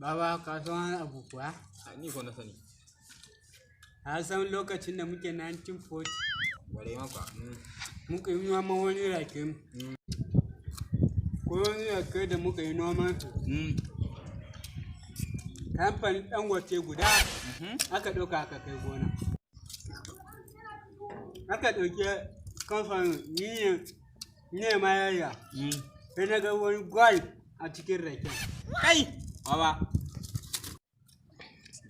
Baba ka san abu kuwa? Ni ko na sani. A san lokacin da muke 1940 Wale maka. muka yi noman wani rake. Ko wani rake da muka yi noman kamfanin Dangote guda aka ɗauka aka kai gona. Aka ɗauki kamfanin ne ma yaya. Sai na ga wani gwal a cikin raken. Kai! Baba.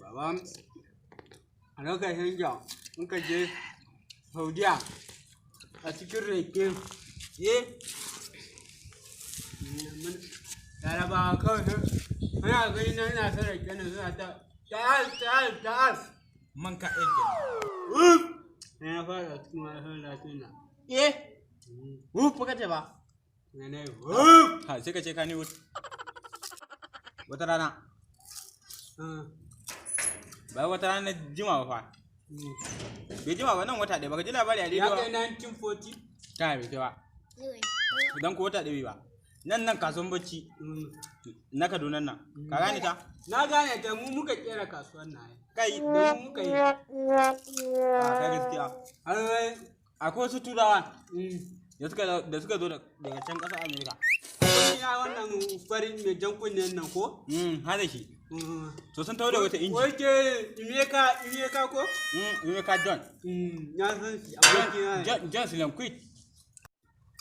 Baba, a lokacin da muka je Saudiya a cikin rake. Larabawa kawai ana gani na ina son rake na suna ta ta'al. Man ka ɗauke. Na fara cikin wasan latuna. Baka ce ba. Na yi Ha, sai ka ce ka ni wut. Wata rana. Ba wata rana jima ba fa. Bai jima ba nan wata ɗaya baka ji labari a rediyo. Ya kai 1940? Ta bai kai ba. Idan ko wata ɗaya ba. Nan kasuwan bacci na Kaduna nan. Ka gane ta? Na gane ta, mu muka kera kasuwan na. Kai Da mu muka yi. kai gaskiya. Akwai wasu turawa da suka zo daga can ƙasar Amerika. Wani ya wannan farin mai jan kunnen nan ko? Hada shi. To sun tawo da wata inji. Wake Imeka ko? Emeka John. Ya san shi abokin ya. John Silamquit.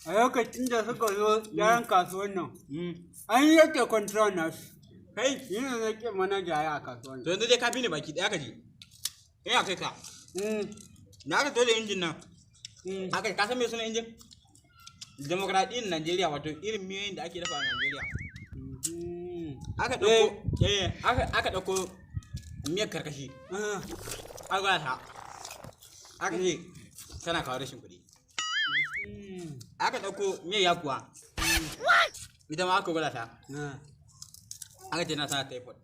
A lokacin da suka zo yaran kasuwan nan, an yi yake control nasu. Kai, Yi ne na ke manaja ya a kasuwan to yanzu dai ka bi ni baki ɗaya ka ji. Ina kai ka. Na aka tawo da injin nan. Aka ka san me sunan injin? Demokradiyyar Najeriya, wato irin miyoyin da ake dafa a Najeriya. Aka ɗauko miyar karkashi. Aka gwada ta. Aka ce tana kawo rashin kuɗi. Aka ɗauko miyar yakuwa. Ita ma aka gwada ta. Aka ce na sana typhoid.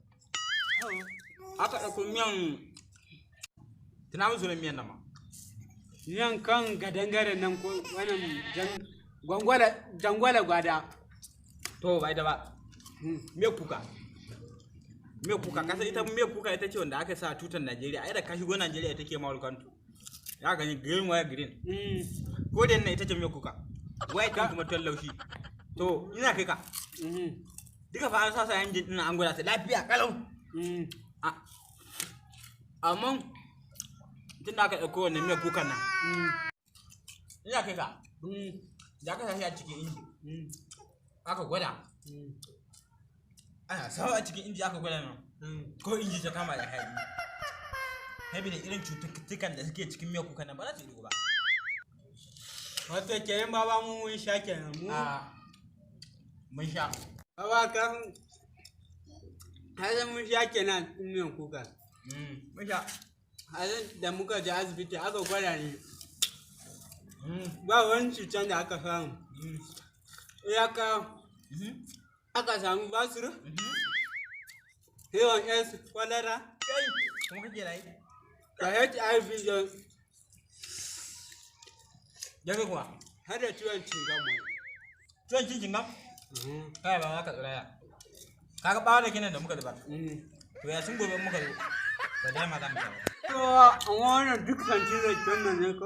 Aka ɗauko miyan tuna musu sunan miyan nan ma. Yan kan gadangare nan ko wannan jangwala gwada. To ba ita ba. Miyar kuka. Miyar kuka, kasa ita miyar kuka ita ce wanda aka sa tutar Najeriya. Ai da ka shigo Najeriya ita ke mawar kanto. Ya gani green wire green. Ko da ita ce miyar kuka. White kan kuma tuwon laushi. To ina kai ka. Duka fa an sa injin ɗin an gwada ta lafiya kalau. Amma tun da aka ɗauko wannan miyar kukan nan. Ina kai ka. Da aka sa shi a cikin inji. Aka gwada. Ana sawa a cikin inji aka gwada nan. Ko inji ta kama da haɗi. Saboda irin cututtukan da suke cikin miyar kukan nan ba za su yi ba. Wato ke yin baba mun sha kenan mu. Mun sha. Baba kan hazan mun sha kenan miyan kuka. Mun sha. Hazan da muka je asibiti aka gwada ni. Ba wani cutar da aka samu. Iyaka aka samu basir. Yawan S kwalara. Kai, kuma kake rayu? Da HIV da Jaga kuwa? har da ciwon cingam wai. Ciwon cingam? Kai ba ma ka tsiraya. Kaga bawa da kenan da muka zuba. To ya sun gobe muka zo. Ba dai ma za mu sha ba. To, a wannan duk santin da ne